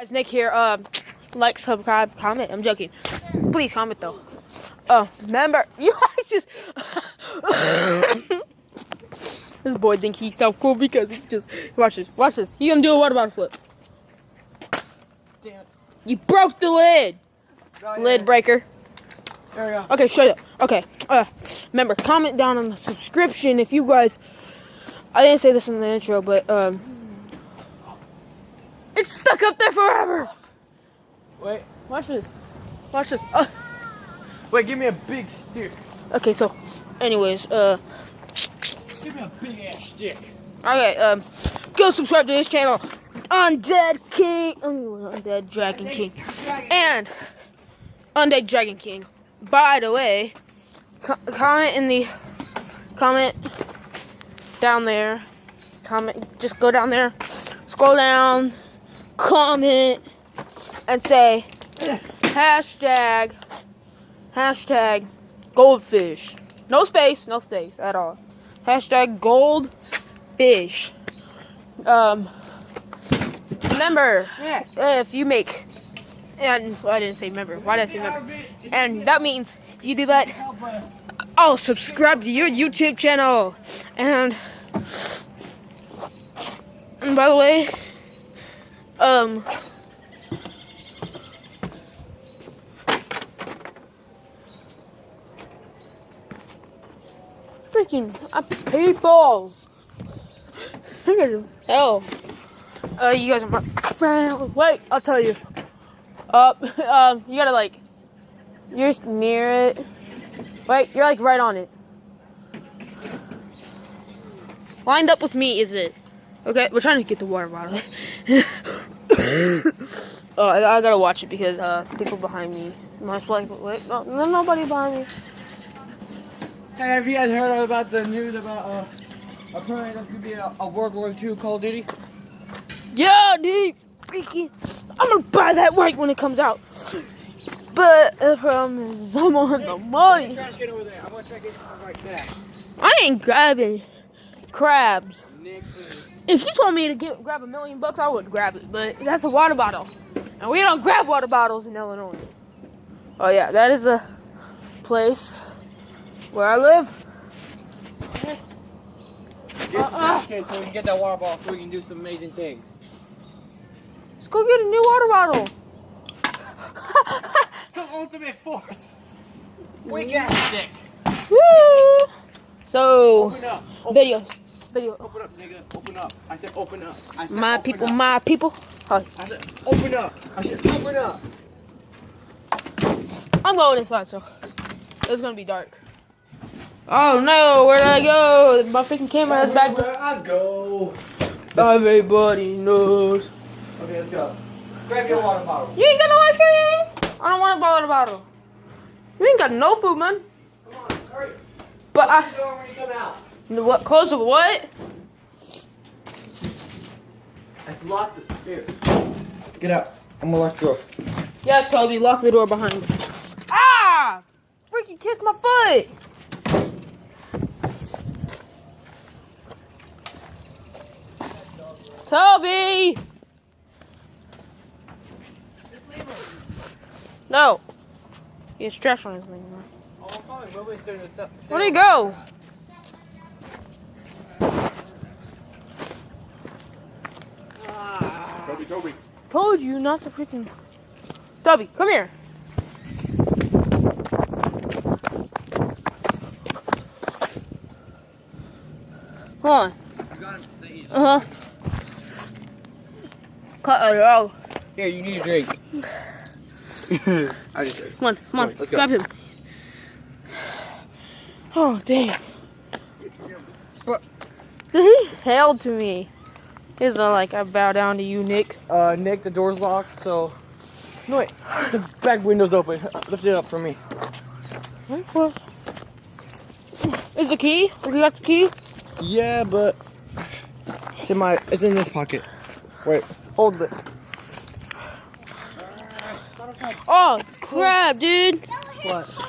Guys, Nick here. Like, subscribe, comment. I'm joking. Please comment though. Remember, you guys just this boy think he's so cool because he just watch this. He gonna do a water bottle flip. Damn. You broke the lid. Lid breaker. There we go. Okay, shut up. Okay. Remember, comment down on the subscription if you guys. I didn't say this in the intro, but it's stuck up there forever. Wait. Watch this. Watch this. Wait, give me a big stick. Okay, so, anyways, Give me a big ass stick. okay, go subscribe to this channel, Undead King, Undead Dragon King, and Undead Dragon King. By the way, comment down there, just go down there, scroll down, comment, and say, hashtag goldfish. No space at all. Hashtag goldfish. Remember, if you make, and well, I didn't say remember. Why did I say remember? And that means if you do that, I'll subscribe to your YouTube channel. And by the way, freaking peoples. Hell. You guys are my friend. Wait, I'll tell you. You gotta like, you're just near it. Wait, you're like right on it. Lined up with me, is it? Okay, we're trying to get the water bottle. I gotta watch it because people behind me. Wait, no, nobody behind me. Hey, have you guys heard about the news about apparently there's gonna be a World War II Call of Duty? Yeah, dude, freaking! I'm gonna buy that right when it comes out. But the problem is I'm on the money. Trash can over there. I'm gonna try to get some right back. I ain't grabbing crabs. Nick, If you told me to grab $1 million, I would grab it. But that's a water bottle, and we don't grab water bottles in Illinois. Oh yeah, that is a place where I live. get the trash can so we can get that water bottle so we can do some amazing things. Let's go get a new water bottle. Some ultimate force. Weak ass stick. Woo! So, Open up. video. Open up, nigga. Open up. I said open up. I said My open people, up. my people. Hi. I said open up. I said open up. I'm going this way, so it's gonna be dark. Oh no, where did I go? My freaking camera is back. Where I go. Everybody knows. Okay, let's go. Grab your water bottle. You ain't got no ice cream? I don't want a water bottle. You ain't got no food, man. Come on, hurry. But Close the door when you come out. what? Close the what? It's locked. Here. Get out. I'm gonna lock the door. Yeah, Toby, lock the door behind me. Ah! Freaking kicked my foot. Toby! No. He has trash on his leg. Where'd he go? Toby. Told you not to freaking. Toby, come here. Hold on. Oh. Here, you need a drink. I just Come on, Let's go. grab him. Oh, dang. What? He held to me. He's not like, I bow down to you, Nick. Nick, the door's locked, so. No, wait. The back window's open. Lift it up for me. Is the key? You got the key? Yeah, but it's in this pocket. Wait, hold it. Oh, crap, dude. What?